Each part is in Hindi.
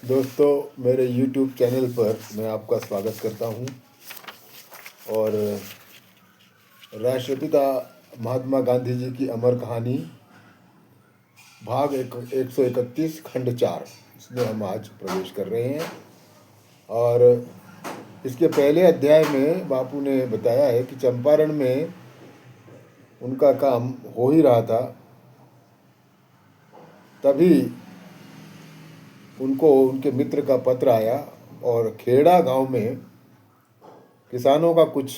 दोस्तों, मेरे YouTube चैनल पर मैं आपका स्वागत करता हूं। और राष्ट्रपिता महात्मा गांधी जी की अमर कहानी भाग 131 खंड 4 इसमें हम आज प्रवेश कर रहे हैं। और इसके पहले अध्याय में बापू ने बताया है कि चंपारण में उनका काम हो ही रहा था, तभी उनको उनके मित्र का पत्र आया और खेड़ा गांव में किसानों का कुछ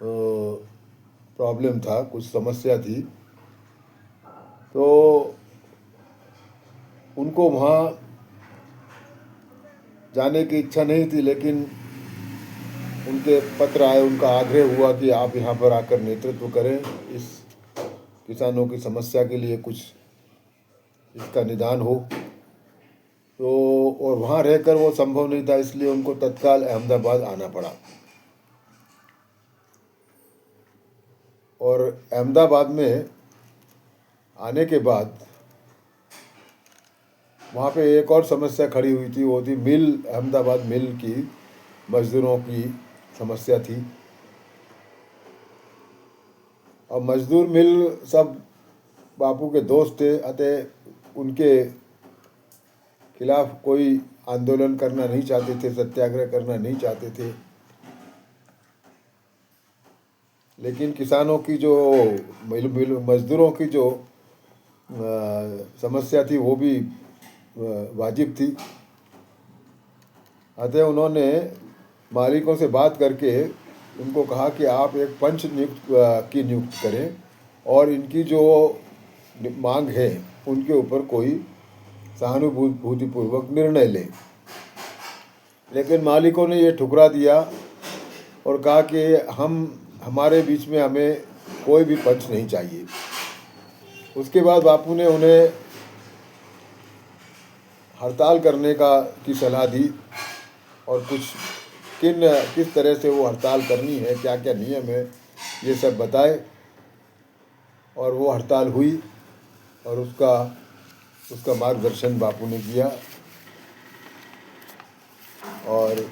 प्रॉब्लम था, कुछ समस्या थी। तो उनको वहाँ जाने की इच्छा नहीं थी, लेकिन उनके पत्र आए, उनका आग्रह हुआ कि आप यहाँ पर आकर नेतृत्व करें, इस किसानों की समस्या के लिए कुछ इसका निदान हो। तो और वहाँ रहकर वो संभव नहीं था, इसलिए उनको तत्काल अहमदाबाद आना पड़ा। और अहमदाबाद में आने के बाद वहाँ पे एक और समस्या खड़ी हुई थी, वो थी मिल, अहमदाबाद मिल की मजदूरों की समस्या थी। और मजदूर मिल सब बापू के दोस्त थे, अतः उनके खिलाफ कोई आंदोलन करना नहीं चाहते थे, सत्याग्रह करना नहीं चाहते थे। लेकिन किसानों की जो मजदूरों की जो समस्या थी वो भी वाजिब थी। अतः उन्होंने मालिकों से बात करके उनको कहा कि आप एक पंच नियुक्त करें और इनकी जो मांग है उनके ऊपर कोई सहानुभूतिपूर्वक निर्णय लें। लेकिन मालिकों ने ये ठुकरा दिया और कहा कि हमारे बीच में हमें कोई भी पंच नहीं चाहिए। उसके बाद बापू ने उन्हें हड़ताल करने की सलाह दी और किस तरह से वो हड़ताल करनी है, क्या क्या नियम है, ये सब बताए। और वो हड़ताल हुई और उसका मार्गदर्शन बापू ने किया। और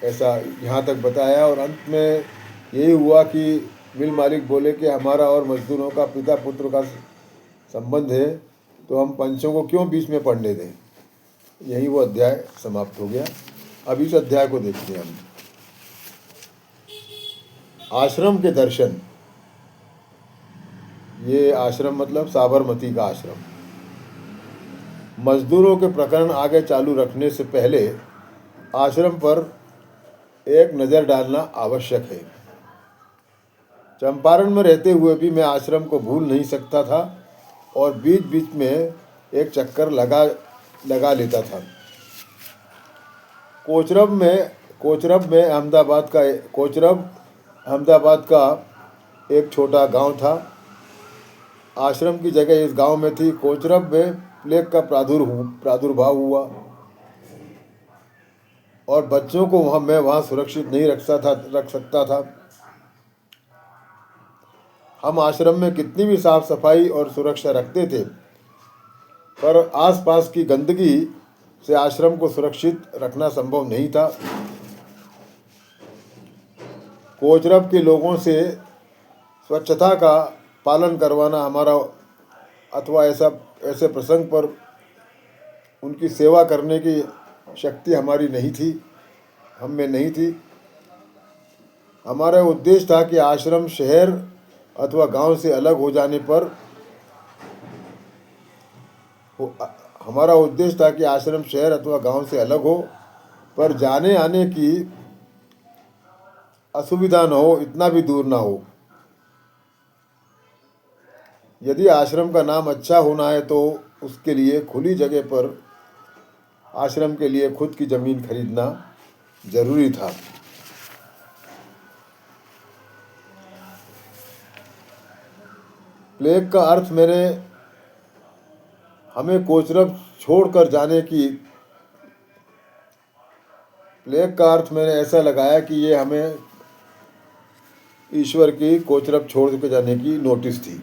ऐसा यहाँ तक बताया और अंत में यही हुआ कि मिल मालिक बोले कि हमारा और मजदूरों का पिता पुत्र का संबंध है, तो हम पंचों को क्यों बीच में पड़ने दें। यही वो अध्याय समाप्त हो गया। अब इस अध्याय को देखते हैं हम। आश्रम के दर्शन। ये आश्रम मतलब साबरमती का आश्रम। मजदूरों के प्रकरण आगे चालू रखने से पहले आश्रम पर एक नज़र डालना आवश्यक है। चंपारण में रहते हुए भी मैं आश्रम को भूल नहीं सकता था और बीच बीच में एक चक्कर लगा लेता था। कोचरब अहमदाबाद का एक छोटा गांव था। आश्रम की जगह इस गांव में थी। कोचरब में प्लेग का प्रादुर्भाव हुआ और बच्चों को मैं वहाँ सुरक्षित नहीं रख सकता था। हम आश्रम में कितनी भी साफ सफाई और सुरक्षा रखते थे, पर आसपास की गंदगी से आश्रम को सुरक्षित रखना संभव नहीं था। कोचरब के लोगों से स्वच्छता का पालन करवाना हमारा, अथवा ऐसे प्रसंग पर उनकी सेवा करने की शक्ति हम में नहीं थी। हमारा उद्देश्य था कि आश्रम शहर अथवा गांव से अलग हो जाने पर आश्रम शहर अथवा गांव से अलग हो, पर जाने आने की असुविधा न हो, इतना भी दूर ना हो। यदि आश्रम का नाम अच्छा होना है तो उसके लिए खुली जगह पर आश्रम के लिए खुद की ज़मीन खरीदना जरूरी था। प्लेग का अर्थ हमें कोचरब छोड़कर जाने की प्लेग का अर्थ मैंने ऐसा लगाया कि ये हमें ईश्वर की कोचरब छोड़ के जाने की नोटिस थी।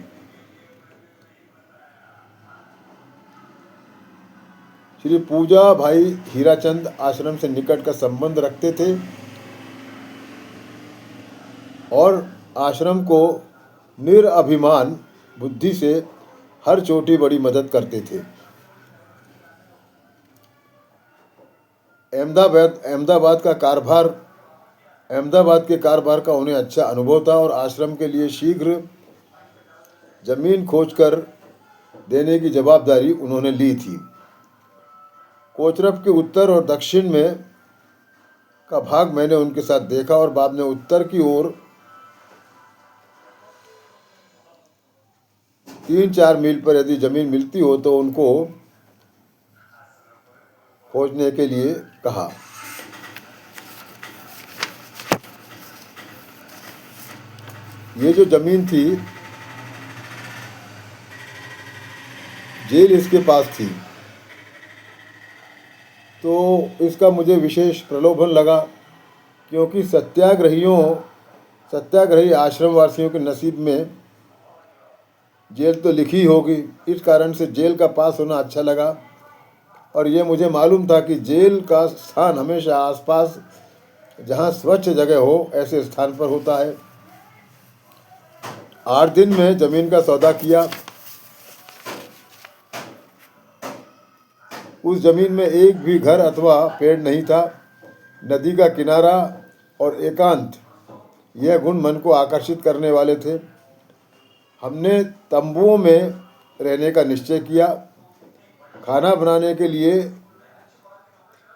श्री पूजा भाई हीराचंद आश्रम से निकट का संबंध रखते थे और आश्रम को निरअभिमान बुद्धि से हर छोटी बड़ी मदद करते थे। अहमदाबाद के कारोबार का उन्हें अच्छा अनुभव था और आश्रम के लिए शीघ्र जमीन खोजकर देने की जवाबदारी उन्होंने ली थी। कोचरब के उत्तर और दक्षिण में का भाग मैंने उनके साथ देखा और बाद में उत्तर की ओर 3-4 मील पर यदि जमीन मिलती हो तो उनको खोजने के लिए कहा। ये जो जमीन थी, जेल इसके पास थी, तो इसका मुझे विशेष प्रलोभन लगा, क्योंकि सत्याग्रही आश्रम वासियों के नसीब में जेल तो लिखी होगी। इस कारण से जेल का पास होना अच्छा लगा और ये मुझे मालूम था कि जेल का स्थान हमेशा आसपास जहाँ स्वच्छ जगह हो ऐसे स्थान पर होता है। 8 दिन में जमीन का सौदा किया। उस जमीन में एक भी घर अथवा पेड़ नहीं था। नदी का किनारा और एकांत, यह गुण मन को आकर्षित करने वाले थे। हमने तंबुओं में रहने का निश्चय किया। खाना बनाने के लिए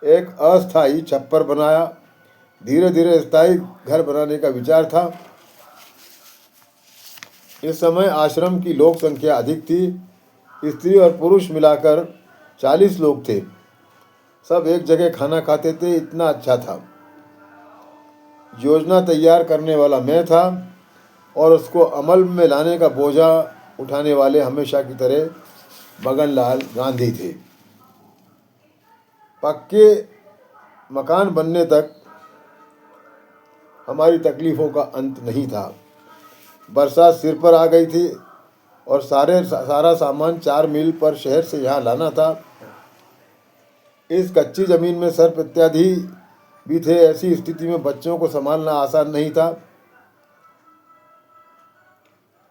एक अस्थायी छप्पर बनाया। धीरे धीरे स्थायी घर बनाने का विचार था। इस समय आश्रम की लोक संख्या अधिक थी। स्त्री और पुरुष मिलाकर 40 लोग थे। सब एक जगह खाना खाते थे। इतना अच्छा था। योजना तैयार करने वाला मैं था और उसको अमल में लाने का बोझा उठाने वाले हमेशा की तरह मगनलाल गांधी थे। पक्के मकान बनने तक हमारी तकलीफ़ों का अंत नहीं था। बरसात सिर पर आ गई थी और सारा सामान 4 मील पर शहर से यहाँ लाना था। इस कच्ची ज़मीन में सर्प इत्यादि भी थे। ऐसी स्थिति में बच्चों को संभालना आसान नहीं था।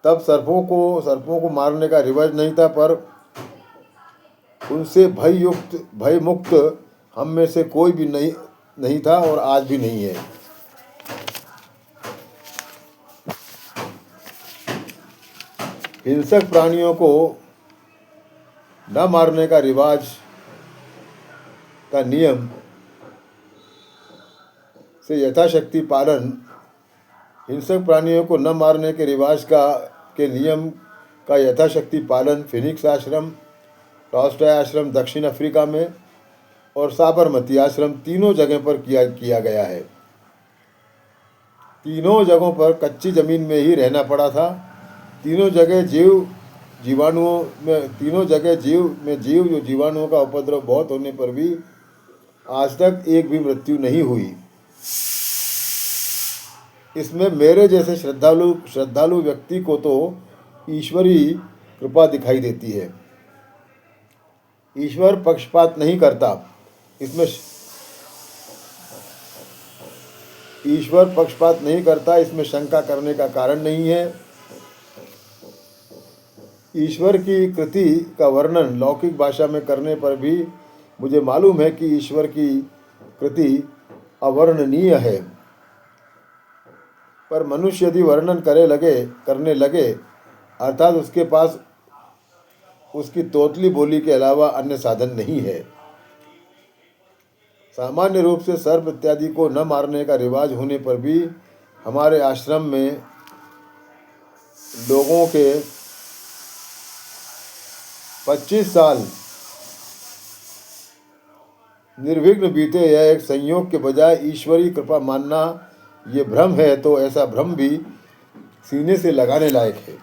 तब सर्पों को मारने का रिवाज नहीं था, पर उनसे भय मुक्त हम में से कोई भी नहीं था और आज भी नहीं है। हिंसक प्राणियों को न मारने का रिवाज का नियम से यथाशक्ति पालन हिंसक प्राणियों को न मारने के रिवाज के नियम का यथाशक्ति पालन फिनिक्स आश्रम, टॉल्स्टॉय आश्रम दक्षिण अफ्रीका में और साबरमती आश्रम तीनों जगह पर किया गया है। तीनों जगहों पर कच्ची ज़मीन में ही रहना पड़ा था। तीनों जगह जीव जीवाणुओं का उपद्रव बहुत होने पर भी आज तक एक भी मृत्यु नहीं हुई। इसमें मेरे जैसे श्रद्धालु व्यक्ति को तो ईश्वरी कृपा दिखाई देती है। ईश्वर पक्षपात नहीं करता। इसमें शंका करने का कारण नहीं है। ईश्वर की कृति का वर्णन लौकिक भाषा में करने पर भी मुझे मालूम है कि ईश्वर की कृति अवर्णनीय है, पर मनुष्य यदि वर्णन करने लगे अर्थात उसके पास उसकी तोतली बोली के अलावा अन्य साधन नहीं है। सामान्य रूप से सर्प इत्यादि को न मारने का रिवाज होने पर भी हमारे आश्रम में लोगों के 25 साल निर्विघ्न बीते। यह एक संयोग के बजाय ईश्वरी कृपा मानना ये भ्रम है, तो ऐसा भ्रम भी सीने से लगाने लायक है।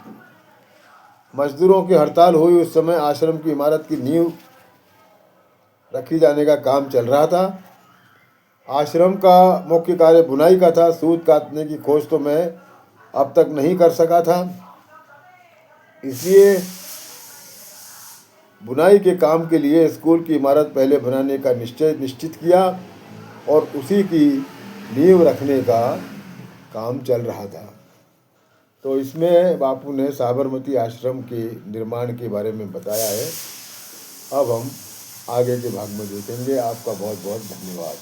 मजदूरों की हड़ताल हुई उस समय आश्रम की इमारत की नींव रखी जाने का काम चल रहा था। आश्रम का मुख्य कार्य बुनाई का था। सूत काटने की खोज तो मैं अब तक नहीं कर सका था, इसलिए बुनाई के काम के लिए स्कूल की इमारत पहले बनाने का निश्चित किया और उसी की नींव रखने का काम चल रहा था। तो इसमें बापू ने साबरमती आश्रम के निर्माण के बारे में बताया है। अब हम आगे के भाग में देखेंगे। आपका बहुत बहुत धन्यवाद।